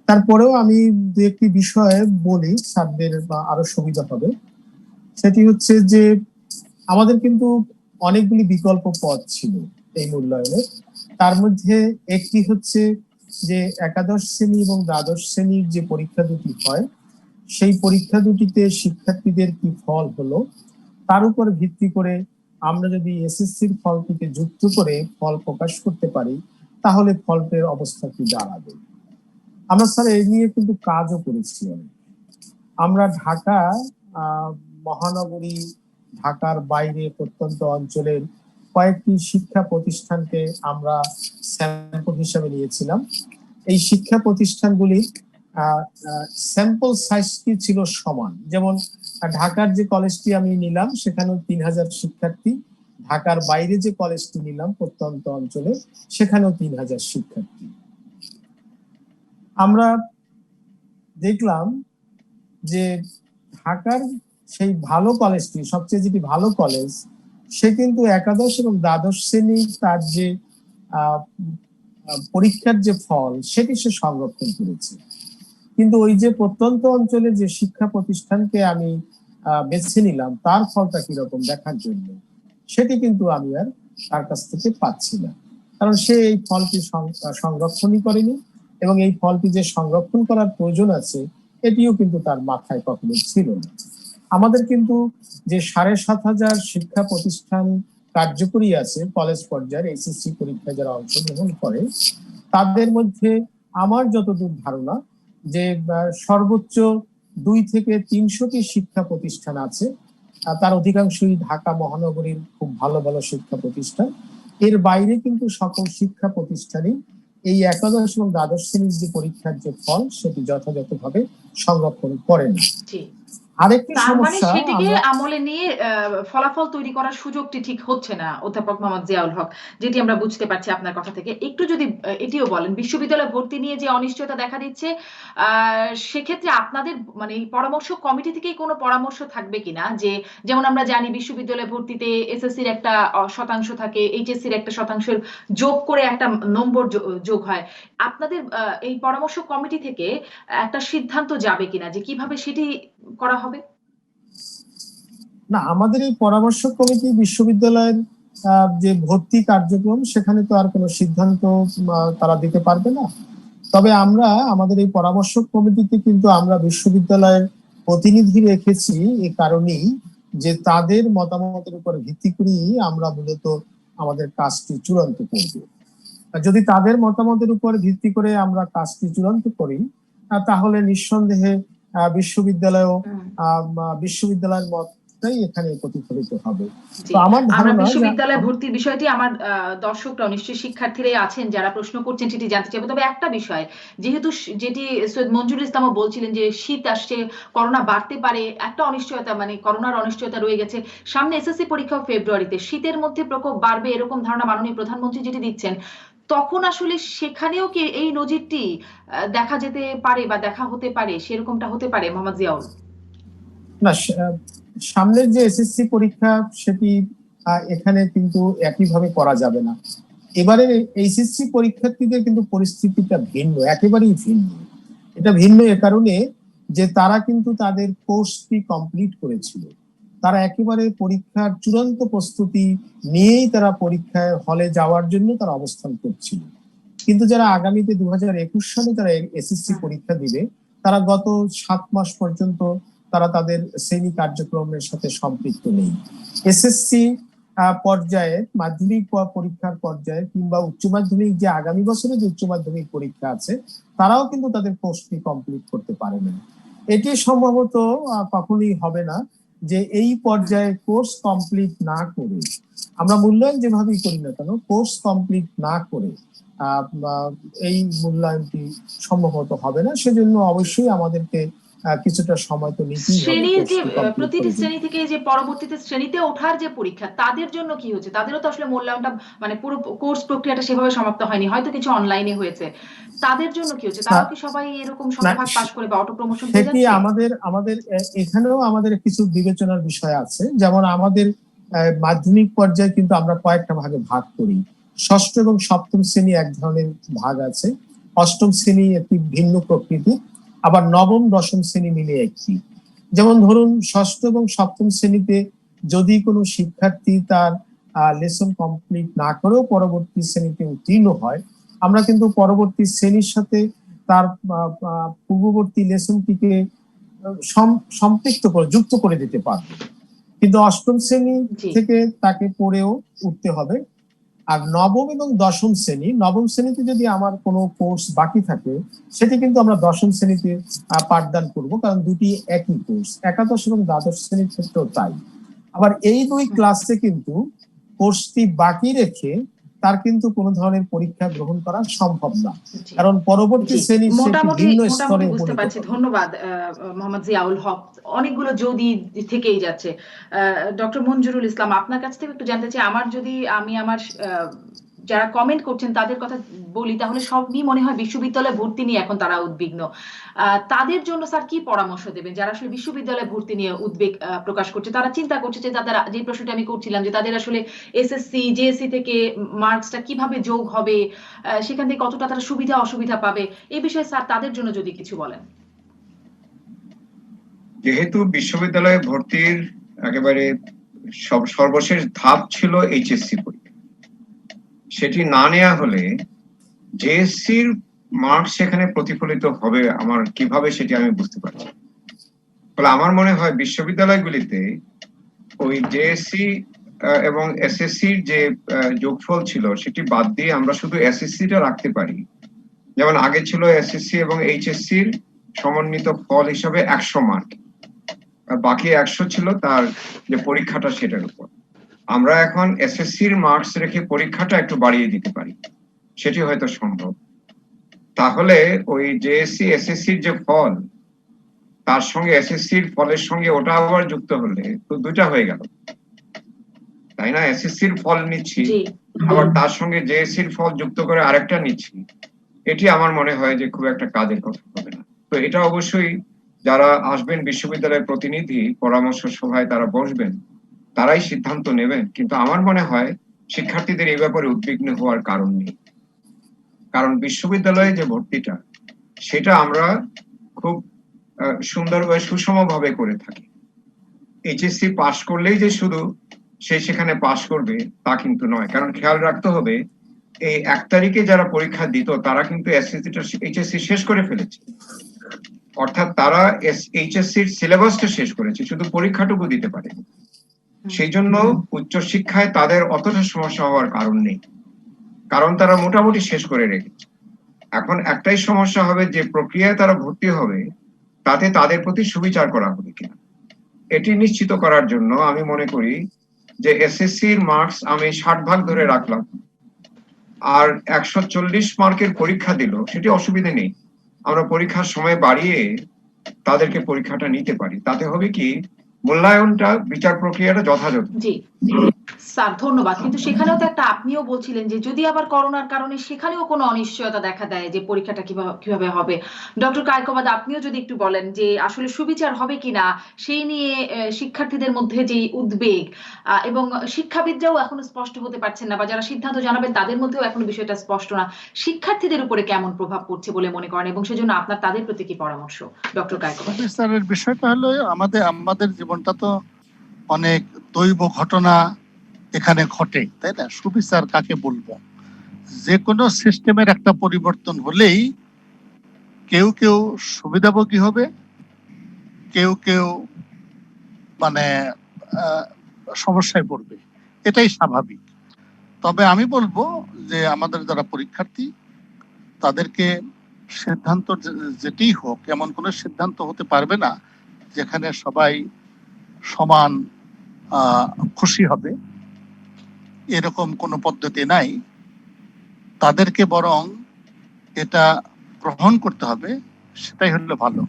তারপরেও আমি দু একটি বিষয়ে বলি, স্যারদের আরো সুবিধা হবে। সেটি হচ্ছে যে আমাদের কিন্তু অনেকগুলি বিকল্প পথ ছিল এই মূল্যায়নের। তার মধ্যে একটি হচ্ছে যে একাদশ শ্রেণী এবং দ্বাদশ শ্রেণীর যে পরীক্ষা দুটি হয়, সেই পরীক্ষা দুটিতে শিক্ষার্থীদের কি ফল হলো তার উপর ভিত্তি করে আমরা যদি এসএসসির ফলটিকে যুক্ত করে ফল প্রকাশ করতে পারি তাহলে ফলটির অবস্থা কি দাঁড়াবে। আমরা স্যার এই নিয়ে কিন্তু কাজও করেছি। আমরা ঢাকা মহানগরী, ঢাকার বাইরে প্রত্যন্ত অঞ্চলের কয়েকটি শিক্ষা প্রতিষ্ঠানকে আমরা স্যাম্পল হিসেবে নিয়েছিলাম। এই শিক্ষা প্রতিষ্ঠানগুলির স্যাম্পল সাইজ কি ছিল সমান। যেমন ঢাকার যে কলেজটি আমি নিলাম সেখানেও 3000 শিক্ষার্থী, ঢাকার বাইরে যে কলেজটি নিলাম প্রত্যন্ত অঞ্চলে সেখানেও 3000 শিক্ষার্থী। আমরা দেখলাম যে ঢাকার সেই ভালো কলেজটি, সবচেয়ে যেটি ভালো কলেজ, সে কিন্তু একাদশ এবং দ্বাদশ শ্রেণী তার যে পরীক্ষার যে ফল সেটি সে সংরক্ষণ করেছে। কিন্তু ওই যে প্রত্যন্ত অঞ্চলে যে শিক্ষা প্রতিষ্ঠানকে আমি বেছে নিলাম তার ফলটা কিরকম দেখার জন্য সেটি কিন্তু আমি আর তার কাছ থেকে পাচ্ছি না, কারণ সে এই ফলটি সংরক্ষণই করেনি এবং এই ফলটি যে সংরক্ষণ করার প্রয়োজন আছে এটিও কিন্তু তার মাথায় কখনো ছিল না। আমাদের কিন্তু যে 7,500 শিক্ষা প্রতিষ্ঠান কার্যকরী আছে কলেজ পর্যায়ের এইচএসসি পরীক্ষায় যারা অংশগ্রহণ করে, তাদের মধ্যে আমার যতদূর ধারণা যে সর্বোচ্চ 2 থেকে 300টি শিক্ষা প্রতিষ্ঠান আছে। তার অধিকাংশই ঢাকা মহানগরীর খুব ভালো ভালো শিক্ষা প্রতিষ্ঠান। এর বাইরে কিন্তু সকল শিক্ষা প্রতিষ্ঠানই এই একাদশ এবং দ্বাদশ শ্রেণীর যে পরীক্ষার যে ফল সেটি যথাযথভাবে সংরক্ষণ করে না। আরেকটি সমস্যা, সেটিকে আমলে নিয়ে ফলাফল তৈরি করার সুযোগটি ঠিক হচ্ছে না অধ্যাপক মোহাম্মদ জিয়াউল হক, যেটি আমরা বুঝতে পারছি আপনার কথা থেকে। একটু যদি এটিও বলেন, বিশ্ববিদ্যালয় ভর্তি নিয়ে যে অনিশ্চয়তা দেখা দিচ্ছে, সেক্ষেত্রে আপনাদের মানে পরামর্শ কমিটি থেকেই কোনো পরামর্শ থাকবে কিনা, যে যেমন আমরা জানি বিশ্ববিদ্যালয় ভর্তিতে এসএসসির একটা শতাংশ থাকে, এইচএসসির একটা শতাংশের যোগ করে একটা নম্বর যোগ হয়। আপনাদের এই পরামর্শ কমিটি থেকে একটা সিদ্ধান্ত যাবে কিনা যে কিভাবে সেটি করা হবে? না, আমাদের এই পরামর্শ কমিটি বিশ্ববিদ্যালয়ের যে ভর্তি কার্যক্রম সেখানে তো আর কোনো সিদ্ধান্ত তারা দিতে পারবে না। তবে আমরা আমাদের এই পরামর্শ কমিটিতে কিন্তু আমরা বিশ্ববিদ্যালয়ের প্রতিনিধি রেখেছি এই কারণেই যে তাদের মতামতের উপর ভিত্তি করেই আমরা মূলত আমাদের কাজটি চূড়ান্ত করব। যদি তাদের মতামতের উপর ভিত্তি করে আমরা কাজটি চূড়ান্ত করি তাহলে নিঃসন্দেহে বিশ্ববিদ্যালয়ের মতটাই এখানে প্রতিফলিত হবে। তো আমার ধারণা বিশ্ববিদ্যালয় ভর্তির বিষয়টি আমার দর্শকরা নিশ্চয়ই শিক্ষার্থীরাই আছেন যারা প্রশ্ন করছেন সেটি জানতে চাইবো। তবে একটা বিষয়, যেহেতু যেটি সৈয়দ মঞ্জুরুল ইসলামও বলছিলেন যে শীত আসছে, করোনা বাড়তে পারে, একটা অনিশ্চয়তা মানে করোনার অনিশ্চয়তা রয়ে গেছে, সামনে এসএসসি পরীক্ষা ফেব্রুয়ারিতে, শীতের মধ্যে প্রকোপ বাড়বে এরকম ধারণা মাননীয় প্রধানমন্ত্রী যেটি দিচ্ছেন, তখন আসলে সেখানেও কি এই নজিরটি দেখা যেতে পারে বা দেখা হতে পারে, সেরকমটা হতে পারে মোহাম্মদ জিয়াউল? না, সামনের যে এসএসসি পরীক্ষা সেটি এখানে কিন্তু একইভাবে করা যাবে না। এবারে এইচএসসি পরীক্ষার্থীদের কিন্তু পরিস্থিতিটা ভিন্ন, একেবারেই ভিন্ন। এটা ভিন্ন এ কারণে যে তারা কিন্তু তাদের কোর্সটি কমপ্লিট করেছিল, তারা একেবারে পরীক্ষার চূড়ান্ত প্রস্তুতি নিয়েই তারা পরীক্ষায় হলে যাওয়ার জন্য তারা অবস্থান করছিল। কিন্তু যারা আগামীতে 2021 সালে তারা এসএসসি পরীক্ষা দিবে তারা গত 7 মাস পর্যন্ত তারা তাদের শ্রেণী কার্যক্রমের সাথে সম্পৃক্ত নেই। এসএসসি পর্যায়ে, মাধ্যমিক পরীক্ষার পর্যায়ে কিংবা উচ্চ মাধ্যমিক যে আগামী বছরে যে উচ্চ মাধ্যমিক পরীক্ষা আছে, তারাও কিন্তু তাদের কোর্সটি কমপ্লিট করতে পারে না। এটি সম্ভবত কখনোই হবে না যে এই পর্যায়ে কোর্স কমপ্লিট না করে, আমরা মূল্যায়ন যেভাবেই করি না কেন, কোর্স কমপ্লিট না করে এই মূল্যায়নটি সম্ভবত হবে না। সেজন্য অবশ্যই আমাদেরকে কিছুটা সময় তো নিতেই হবে। শ্রেণীর যে প্রতিটি শ্রেণী থেকে যে পরবর্তীতে শ্রেণীতে ওঠার যে পরীক্ষা, তাদের জন্য কি হচ্ছে? তাদেরও তো আসলে মূল্যায়নটা মানে পুরো কোর্স প্রক্রিয়াটা সেভাবে সমাপ্ত হয়নি, হয়তো কিছু অনলাইনে হয়েছে। তাদের জন্য কি হচ্ছে? তারাও কি সবাই এরকম শতভাগ পাস করে বা অটো প্রমোশন পেয়ে যাচ্ছে? আমাদের এখানেও আমাদের কিছু বিবেচনার বিষয় আছে। যেমন আমাদের মাধ্যমিক পর্যায়ে কিন্তু আমরা কয়েকটা ভাগে ভাগ করি। ষষ্ঠ এবং সপ্তম শ্রেণী এক ধরনের ভাগ আছে, অষ্টম শ্রেণী একটি ভিন্ন প্রকৃতি, আবার নবম দশম শ্রেণী মিলে একটি। যেমন ধরুন, ষষ্ঠ এবং সপ্তম শ্রেণীতে যদি কোনো শিক্ষার্থী তার লেসন কমপ্লিট না করেও পরবর্তী শ্রেণীতে উত্তীর্ণ হয়, আমরা কিন্তু পরবর্তী শ্রেণীর সাথে তার পূর্ববর্তী লেসনটিকে সম্পৃক্ত করে যুক্ত করে দিতে পারবে। কিন্তু অষ্টম শ্রেণী থেকে তাকে পড়েও উঠতে হবে। আর নবম এবং দশম শ্রেণী, নবম শ্রেণীতে যদি আমার কোনো কোর্স বাকি থাকে, সেটি কিন্তু আমরা দশম শ্রেণীতে পাঠদান করব, কারণ দুটি একই কোর্স। একাদশ এবং দ্বাদশ শ্রেণীর ক্ষেত্রেও তাই। আবার এই দুই ক্লাসে কিন্তু কোর্সটি বাকি রেখে তার কিন্তু কোনো ধরনের পরীক্ষা গ্রহণ করা সম্ভব না, কারণ পরবর্তী শ্রেণী মোটামুটি বুঝতে পারছি। ধন্যবাদ মোহাম্মদ জিয়াউল হক। অনেকগুলো যদি থেকেই যাচ্ছে। ডক্টর মঞ্জুরুল ইসলাম, আপনার কাছ থেকে একটু জানতে চাই, আমি আমার যারা কমেন্ট করছেন তাদের কথা বলি, তাহলে সবই মনে হয় বিশ্ববিদ্যালয়ে ভর্তি নিয়ে এখন তারা উদ্বিগ্ন। তাদের জন্য স্যার কি পরামর্শ দেবেন যারা আসলে বিশ্ববিদ্যালয়ে ভর্তি নিয়ে উদ্বেগ প্রকাশ করছে? তারা চিন্তা করছে যে তাদের, যে প্রশ্নটা আমি করছিলাম, যে তাদের আসলে এসএসসি জেএসসি থেকে মার্কসটা কিভাবে যোগ হবে, সেখান থেকে কতটা তারা সুবিধা অসুবিধা পাবে, এই বিষয়ে স্যার তাদের জন্য যদি কিছু বলেন। যেহেতু বিশ্ববিদ্যালয়ে ভর্তির একেবারে সর্বশেষ ধাপ ছিল এইচএসসি পরীক্ষা, সেটি না নেওয়া হলে জেএসসির মার্কস সেখানে প্রতিফলিত হবে আমার কিভাবে, সেটি আমি বুঝতে পারছি। ফলে আমার মনে হয় বিশ্ববিদ্যালয়গুলিতে ওই জেএসসি এবং এসএসসির যে যোগফল ছিল সেটি বাদ দিয়ে আমরা শুধু এসএসসিটা রাখতে পারি। যেমন আগে ছিল এসএসসি এবং এইচএসসির সমন্বিত ফল হিসাবে 100 মার্ক, আর বাকি 100 ছিল তার যে পরীক্ষাটা, সেটার উপর। আমরা এখন এসএসসির মার্কস রেখে পরীক্ষাটা একটু বাড়িয়ে দিতে পারি, সেটি হয়তো সম্ভব। তাহলে ওই জেএসসি এসএসসির যে ফল, তার সঙ্গে এসএসসির ফলের সঙ্গে ওটা আবার যুক্ত হলে তো দুইটা হয়ে গেল, তাই না? এসএসসির ফল নিচ্ছি, আবার তার সঙ্গে জেএসসির ফল যুক্ত করে আরেকটা নিচ্ছি। এটি আমার মনে হয় যে খুব একটা কাজের কথা হবে না। তো এটা অবশ্যই যারা আসবেন বিশ্ববিদ্যালয়ের প্রতিনিধি পরামর্শ সভায় তারা বসবেন, তারাই সিদ্ধান্ত নেবেন। কিন্তু আমার মনে হয় শিক্ষার্থীদের এই ব্যাপারে উদ্বিগ্ন হওয়ার কারণ নেই, কারণ বিশ্ববিদ্যালয়ে যে ভর্তিটা, সেটা আমরা খুব সুন্দরভাবে সুষমভাবে করে থাকি। এইচএসসি পাশ করলেই যে শুধু সে সেখানে পাশ করবে তা কিন্তু নয়, কারণ খেয়াল রাখতে হবে এই 1 তারিখে যারা পরীক্ষা দিত তারা কিন্তু এইচএসসি শেষ করে ফেলেছে, অর্থাৎ তারা এইচএসসির সিলেবাসটা শেষ করেছে, শুধু পরীক্ষাটুকু দিতে পারে। সেই জন্য উচ্চশিক্ষায় তাদের অতটা সমস্যা হওয়ার কারণ নেই, কারণ তারা মোটামুটি শেষ করে রেখেছে। এখন একটাই সমস্যা হবে, যে প্রক্রিয়ায় তারা ভর্তি হবে তাতে তাদের প্রতি সুবিচার করা হবে কিনা। এটি নিশ্চিত করার জন্য আমি মনে করি যে এসএসসির মার্কস আমি 60 ভাগ ধরে রাখলাম, আর 140 মার্কের পরীক্ষা দিল, সেটি অসুবিধা নেই। আমরা পরীক্ষার সময় বাড়িয়ে তাদেরকে পরীক্ষাটা নিতে পারি, তাতে হবে কি মূল্যায়নটা, বিচার প্রক্রিয়াটা যথাযথ। জি স্যার, ধন্যবাদ। কিন্তু সেখানেও তো একটা, আপনিও বলছিলেন যে যদি আবার করোনার কারণে সেখানেও কোনো অনিশ্চয়তা দেখা দেয় যে পরীক্ষাটা কিভাবে হবে। ডক্টর কায়কোবাদ, আপনিও যদি একটু বলেন যে আসলে সুবিচার হবে কিনা সেই নিয়ে শিক্ষার্থীদের মধ্যে যে উদ্বেগ, এবং শিক্ষাবিদরাও এখনো স্পষ্ট হতে পারছেন না, বা যারা সিদ্ধান্ত জানাবেন তাদের মধ্যেও এখনো বিষয়টা স্পষ্ট না। শিক্ষার্থীদের উপরে কেমন প্রভাব পড়ছে বলে মনে করেন, এবং সেজন্য আপনার তাদের প্রতি কি পরামর্শ? ডক্টর কায়কোবাদ। সুবিচারের বিষয়টা হলো আমাদের জীবনটা তো অনেক দৈব ঘটনা এখানে ঘটে, তাই না? সুবিচার কাকে বলবো? যে কোনো সিস্টেমের একটা পরিবর্তন হলেই কেউ কেউ সুবিধাভোগী হবে, কেউ কেউ মানে সমস্যায় পড়বে, এটাই স্বাভাবিক। তবে আমি বলবো যে আমাদের যারা পরীক্ষার্থী তাদেরকে সিদ্ধান্ত যেটি হোক, এমন কোনো সিদ্ধান্ত হতে পারবে না যেখানে সবাই সমান খুশি হবে, এরকম কোনো পদ্ধতি নাই। তাদেরকে বরং এটা গ্রহণ করতে হবে, সেটাই হলো ভালো।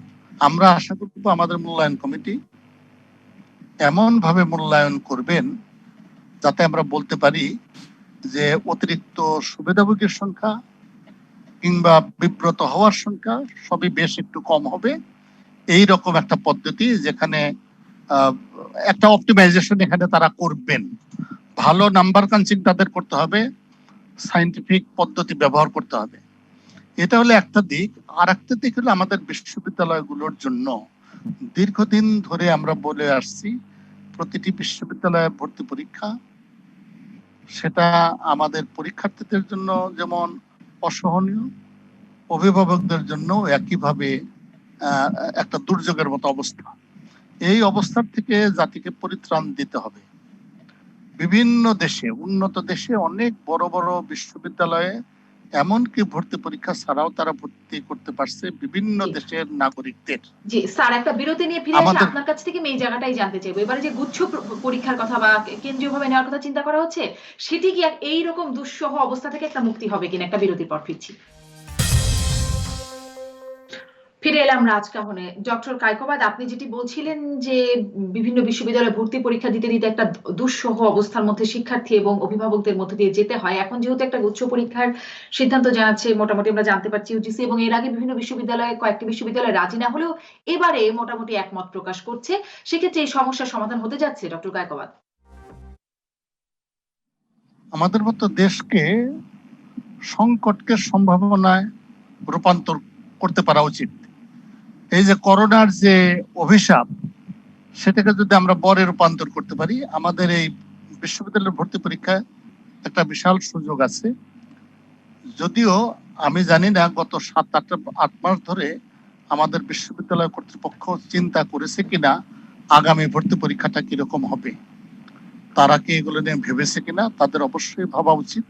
আমরা আশা করব আমাদের মূল্যায়ন কমিটি এমন ভাবে মূল্যায়ন করবেন যাতে আমরা বলতে পারি যে অতিরিক্ত সুবিধাভোগীর সংখ্যা কিংবা বিব্রত হওয়ার সংখ্যা সবই বেশ একটু কম হবে। এই রকম একটা পদ্ধতি যেখানে একটা অপটিমাইজেশন এখানে তারা করবেন। ভালো নাম্বার কাঞ্চিং তাদের করতে হবে, সায়েন্টিফিক পদ্ধতি ব্যবহার করতে হবে। এটা হলো একটা দিক। আর একটা দিক হলো আমাদের বিশ্ববিদ্যালয়গুলোর জন্য দীর্ঘদিন ধরে আমরা বলে আসছি প্রতিটি বিশ্ববিদ্যালয়ে ভর্তি পরীক্ষা, সেটা আমাদের পরীক্ষার্থীদের জন্য যেমন অসহনীয়, অভিভাবকদের জন্য একইভাবে একটা দুর্যোগের মতো অবস্থা। এই অবস্থার থেকে জাতিকে পরিত্রাণ দিতে হবে। বিভিন্ন দেশে, উন্নত দেশে অনেক বড় বড় বিশ্ববিদ্যালয়ে এমনকি ভর্তি পরীক্ষা ছাড়াও তারা ভর্তি করতে পারছে বিভিন্ন দেশের নাগরিকদের। জি স্যার, একটা বিরতি নিয়ে ফিরে আসি আমাদের আপনার কাছ থেকে আমি এই জায়গাটাই জানতে চাইবো। এবারে যে গুচ্ছ পরীক্ষার কথা বা কেন্দ্রীয় ভাবে নেওয়ার কথা চিন্তা করা হচ্ছে, সেটি কি এইরকম দুঃসহ অবস্থা থেকে একটা মুক্তি হবে কিনা? একটা বিরতির পর ফিরছি। ফিরে এলাম রাজকাহনে। ডক্টর কায়কোবাদ, আপনি যেটি বলছিলেন যে বিভিন্ন বিশ্ববিদ্যালয়ে ভর্তি পরীক্ষা দিতে দিতে একটা দুঃসহ অবস্থার মধ্যে শিক্ষার্থী এবং অভিভাবকদের মধ্যে দিয়ে যেতে হয়। এখন যেহেতু একটা গুচ্ছ পরীক্ষার সিদ্ধান্ত জানাচ্ছে, মোটামুটি আমরা জানতে পারছি ইউজিসি, এবং এর আগে বিভিন্ন বিশ্ববিদ্যালয়ে কয়েকটি বিশ্ববিদ্যালয় রাজি না হলেও এবারে মোটামুটি একমত প্রকাশ করছে, সেক্ষেত্রে এই সমস্যার সমাধান হতে যাচ্ছে ডক্টর কায়কোবাদ? আমাদের মতো দেশকে সংকটকে সম্ভাবনায় রূপান্তর করতে পারা উচিত। এই যে করোনার যে অভিশাপ, সেটাকে যদি আমরা বরে রূপান্তর করতে পারি, আমাদের এই বিশ্ববিদ্যালয়ের ভর্তি পরীক্ষায় একটা বিশাল সুযোগ আছে। যদিও আমি জানি না গত 7-8 মাস ধরে আমাদের বিশ্ববিদ্যালয় কর্তৃপক্ষ চিন্তা করেছে কিনা আগামী ভর্তি পরীক্ষাটা কিরকম হবে, তারা কি এগুলো নিয়ে ভেবেছে কিনা। তাদের অবশ্যই ভাবা উচিত।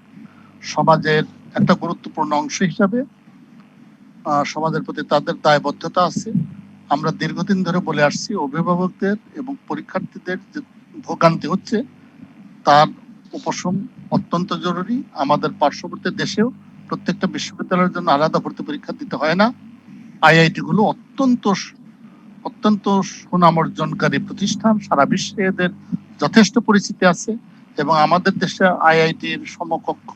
সমাজের একটা গুরুত্বপূর্ণ অংশ হিসাবে সমাজের প্রতি তাদের দায়বদ্ধতা আছে। আমরা দীর্ঘদিন ধরে বলে আসছি অভিভাবকদের এবং পরীক্ষার্থীদের যে ভোগান্তি হচ্ছে তার উপশম অত্যন্ত জরুরি। আমাদের পার্শ্ববর্তী দেশেও প্রত্যেকটা বিশ্ববিদ্যালয়ের জন্য আলাদা ভর্তি পরীক্ষা দিতে হয় না। আইআইটি গুলো অত্যন্ত সুনাম অর্জনকারী প্রতিষ্ঠান, সারা বিশ্বে এদের যথেষ্ট পরিচিতি আছে এবং আমাদের দেশে আইআইটির সমকক্ষ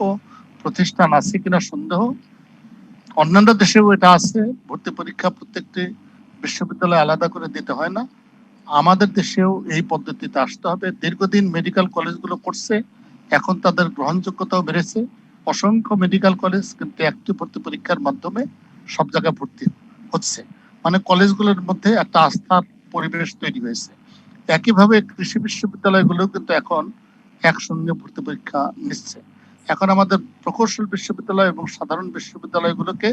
প্রতিষ্ঠান আছে কিনা সন্দেহ। অন্যান্য দেশেও এটা আছে, ভর্তি পরীক্ষা প্রত্যেকটি বিশ্ববিদ্যালয়ে আলাদা করে দিতে হয় না। আমাদের দেশেও এই পদ্ধতিতে আসতে হবে। দীর্ঘদিন মেডিকেল কলেজগুলো করছে, এখন তাদের গ্রহণযোগ্যতাও বেড়েছে। অসংখ্য মেডিকেল কলেজ কিন্তু একটি ভর্তি পরীক্ষার মাধ্যমে সব জায়গায় ভর্তি হচ্ছে, মানে কলেজগুলোর মধ্যে একটা আস্থার পরিবেশ তৈরি হয়েছে। একইভাবে কৃষি বিশ্ববিদ্যালয়গুলো কিন্তু এখন একসঙ্গে ভর্তি পরীক্ষা নিচ্ছে। এখন আমাদের প্রকৌশল বিশ্ববিদ্যালয় এবং সাধারণ বিশ্ববিদ্যালয়গুলোকে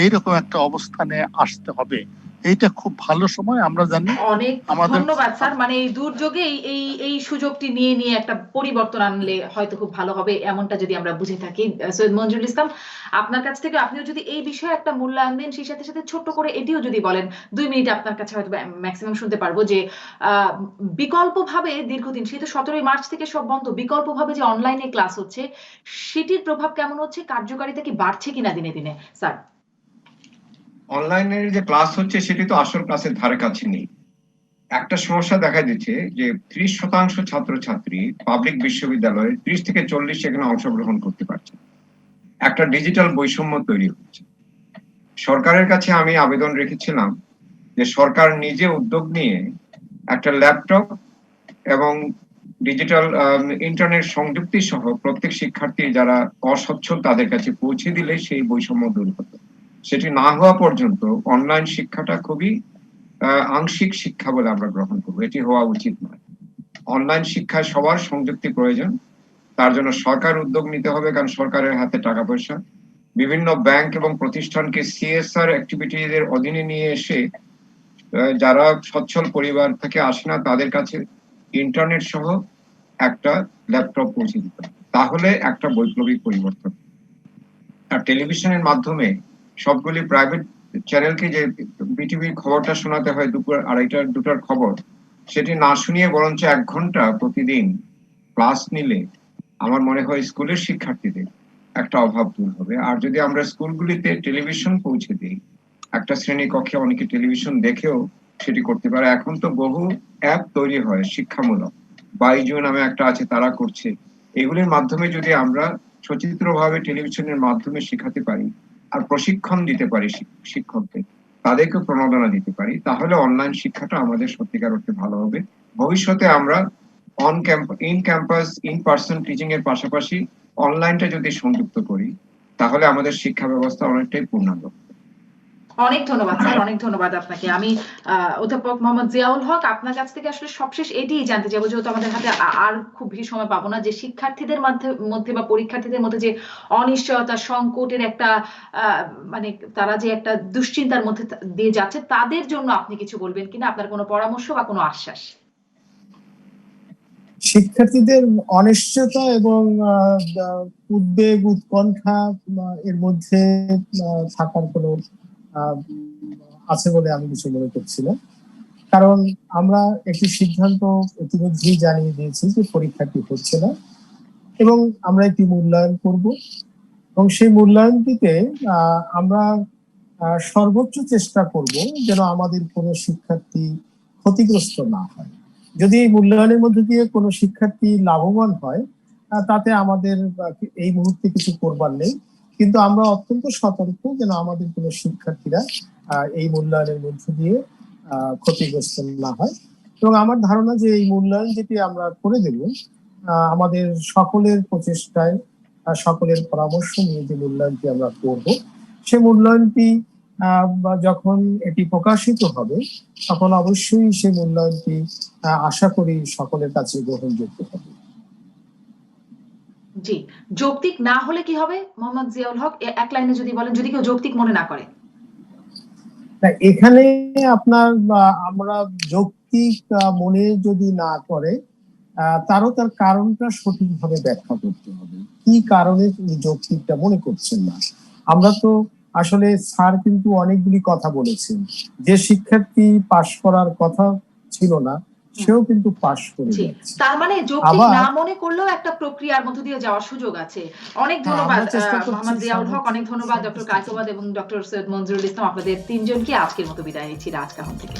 এইরকম একটা অবস্থানে আসতে হবে। এইটা খুব ভালো সময়। আমরা জানি অনেক ধন্যবাদ স্যার। মানে এই দুর্যোগে এই সুযোগটি নিয়ে একটা পরিবর্তন আনলে হয়তো খুব ভালো হবে, এমনটা যদি আমরা বুঝে থাকি। সৈয়দ মঞ্জুরুল ইসলাম, আপনার কাছ থেকে আপনিও যদি এই বিষয়ে একটা মূল্যায়ন দেন, সেই সাথে সাথে ছোট্ট করে এটিও যদি বলেন, 2 মিনিট আপনার কাছে হয়তো ম্যাক্সিমাম শুনতে পারবো, যে বিকল্পভাবে দীর্ঘদিন, সেই তো 17ই মার্চ থেকে সব বন্ধ, বিকল্পভাবে যে অনলাইনে ক্লাস হচ্ছে সেটির প্রভাব কেমন হচ্ছে, কার্যকারিতা কি বাড়ছে কিনা দিনে দিনে? স্যার, অনলাইনের যে ক্লাস হচ্ছে সেটি তো আসল ক্লাসের ধারে কাছে নেই। একটা সমস্যা দেখা দিচ্ছে যে 30% ছাত্রছাত্রী পাবলিক বিশ্ববিদ্যালয়ে 30 থেকে 40 সেখানে অংশগ্রহণ করতে পারছে। একটা ডিজিটাল বৈষম্য তৈরি হচ্ছে। সরকারের কাছে আমি আবেদন রেখেছিলাম যে সরকার নিজে উদ্যোগ নিয়ে একটা ল্যাপটপ এবং ডিজিটাল ইন্টারনেট সংযুক্তি সহ প্রত্যেক শিক্ষার্থী যারা অসচ্ছল তাদের কাছে পৌঁছে দিলে সেই বৈষম্য দূর হতো। সেটি না হওয়া পর্যন্ত অনলাইন শিক্ষাটা খুবই আংশিক শিক্ষা বলে আমরা গ্রহণ করবো। এটি হওয়া উচিত নয়। অনলাইন শিক্ষায় সবার সংযুক্তি প্রয়োজন। তার জন্য সরকার উদ্যোগ নিতে হবে, কারণ সরকারের হাতে টাকা পয়সা, বিভিন্ন ব্যাংক এবং প্রতিষ্ঠানকে সিএসআর অ্যাক্টিভিটিজের অধীনে নিয়ে এসে যারা সচ্ছল পরিবার থেকে আসে না তাদের কাছে ইন্টারনেট সহ একটা ল্যাপটপ পৌঁছে দিতে হবে। তাহলে একটা বৈপ্লবিক পরিবর্তন। আর টেলিভিশনের মাধ্যমে সবগুলি প্রাইভেট চ্যানেলকে যে বিটিভির খবরটা শোনাতে হয় দুপুর 2:30 2টার খবর, সেটি না শুনিয়ে বরঞ্চ 1 ঘন্টা প্রতিদিন ক্লাস নিলে আমার মনে হয় স্কুলের শিক্ষার্থীদের একটা অভাব দূর হবে। আর যদি আমরা স্কুলগুলিতে টেলিভিশন পৌঁছে দিই, একটা শ্রেণী কক্ষে অনেকে টেলিভিশন দেখেও সেটি করতে পারে। এখন তো বহু অ্যাপ তৈরি হয় শিক্ষামূলক, বাইজু নামে একটা আছে, তারা করছে। এগুলির মাধ্যমে যদি আমরা সচিত্রভাবে টেলিভিশনের মাধ্যমে শেখাতে পারি আর প্রশিক্ষণ দিতে পারি শিক্ষকদের, তাদেরকে প্রণোদনা দিতে পারি, তাহলে অনলাইন শিক্ষাটা আমাদের সত্যিকার অর্থে ভালো হবে। ভবিষ্যতে আমরা in campus in person teaching এর পাশাপাশি অনলাইনটা যদি সংযুক্ত করি, তাহলে আমাদের শিক্ষা ব্যবস্থা অনেকটাই পূর্ণাঙ্গ। অনেক ধন্যবাদ স্যার, অনেক ধন্যবাদ আপনাকে। আমি অধ্যাপক মোহাম্মদ জিয়াউল হক, আপনার কাছ থেকে আসলে সবশেষ এটিই জানতে চাইবো, যেহেতু আমাদের হাতে আর খুব বেশি সময় পাবো না, যে শিক্ষার্থীদের মধ্যে বা পরীক্ষার্থীদের মধ্যে যে অনিশ্চয়তা, সংকটের একটা মানে তারা যে একটা দুশ্চিন্তার মধ্যে দিয়ে যাচ্ছে, তাদের জন্য আপনি কিছু বলবেন কিনা, আপনার কোনো পরামর্শ বা কোনো আশ্বাস? শিক্ষার্থীদের অনিশ্চয়তা এবং উদ্বেগ, উৎকণ্ঠা এর মধ্যে থাকার কোনো আছে বলে আমি কিছু মনে করছি না। কারণ আমরা একটি সিদ্ধান্ত ইতিমধ্যেই জানিয়ে দিয়েছি যে পরীক্ষাটি হচ্ছে না, এবং আমরা একটি মূল্যায়ন করব, এবং সেই মূল্যায়নটিতে আমরা সর্বোচ্চ চেষ্টা করব যেন আমাদের কোনো শিক্ষার্থী ক্ষতিগ্রস্ত না হয়। যদি এই মূল্যায়নের মধ্যে দিয়ে কোনো শিক্ষার্থী লাভবান হয়, তাতে আমাদের এই মুহূর্তে কিছু করবার নেই, কিন্তু আমরা অত্যন্ত সতর্ক যেন আমাদের কোনো শিক্ষার্থীরা এই মূল্যায়নের মধ্যে দিয়ে ক্ষতিগ্রস্ত না হয়। এবং আমার ধারণা যে এই মূল্যায়ন যেটি আমরা করে দেব, আমাদের সকলের প্রচেষ্টায়, সকলের পরামর্শ নিয়ে যে মূল্যায়নটি আমরা করব, সে মূল্যায়নটি যখন এটি প্রকাশিত হবে, তখন অবশ্যই সে মূল্যায়নটি আশা করি সকলের কাছে গ্রহণযোগ্য হবে। জি, যৌক্তিক না হলে কি হবে মোহাম্মদ জিয়াউল হক, এক লাইনে যদি বলেন, যদি কেউ যৌক্তিক মনে না করে? এখানে আপনার আমরা যৌক্তিক মনে যদি না করে, তারও তার কারণটা সঠিকভাবে ব্যাখ্যা করতে হবে, কি কারণে তিনি যৌক্তিকটা মনে করছেন না। আমরা তো আসলে স্যার কিন্তু অনেকগুলি কথা বলেছেন, যে শিক্ষার্থী পাশ করার কথা ছিল না সেও কিন্তু পাশ করে যাচ্ছে। তার মানে যৌক্তিক না মনে করলেও একটা প্রক্রিয়ার মধ্য দিয়ে যাওয়ার সুযোগ আছে। অনেক ধন্যবাদ মোহাম্মদ জিয়াউল হক, অনেক ধন্যবাদ ডক্টর কায়কোবাদ এবং ডক্টর সৈয়দ মনজুরুল ইসলাম, আপনাদের তিনজনকে আজকের মতো বিদায় নিচ্ছি রাজকাহন থেকে।